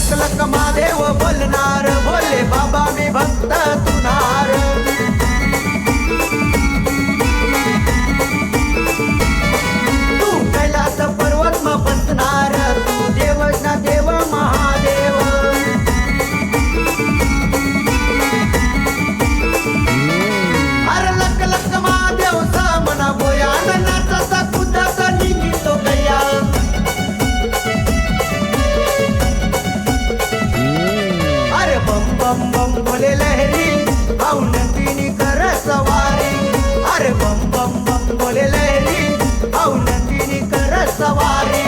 लक लक महादेव बोलणार, भोले बाबा मी भक्त तुनार. तू कैलास पर्वत म बसणार, तू देवच ना देव महादेव. अरे लक लक महादेव सामना बोया, नाचाचा कुदाचा निघतो गया. अरे बम बम बम भोले लहरी, आऊ नंदिनी कर सवारी. अरे बम बम बम भोले लहरी, आऊ नंदिनी कर सवारी.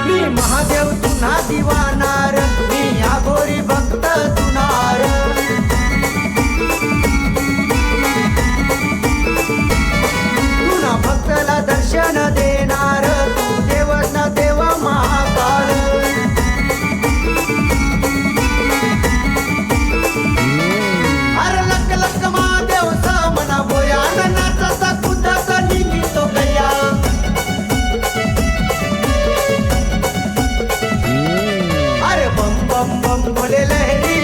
मी महादेव तुना दिवानार, मी आगोरी भक्त तुनार. तुना भक्तला दर्शन देणार, तू देवच ना देव महाकाल. अरे लक लक महादेव सामना बोया, नाचाचा कुदाचा निघतो गया. अरे बम बम बम भोले लहरी,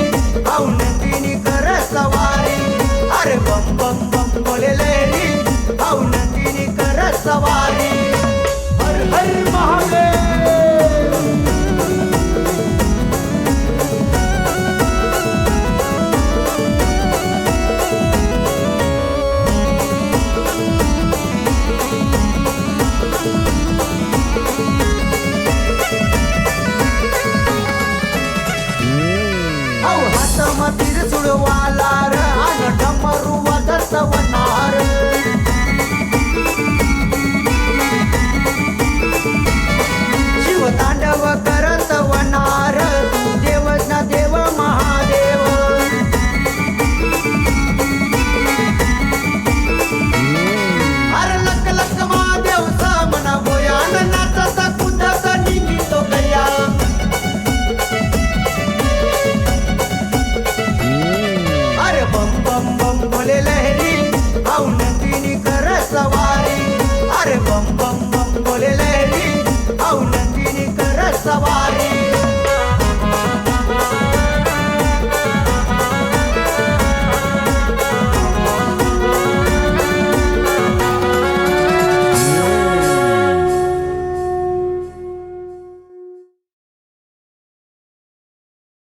आऊ नंदिनी कर सवारी. अरे बम बम बम भोले लहरी, आऊ नंदिनी कर सवारी. हर हर महादेव. औ हातमा तिरसुळ वालार, आन डमरू वाजत वनार. शिव तांडव करत वनार, तू देवच ना देव महादेव. अरे लक लक महादेव सामना बोया, नाचाचा कुदाचा निघतो गया. अरे बम बम बम भोले लहरी, आऊ नंदिनी कर सवारी. अरे बम बम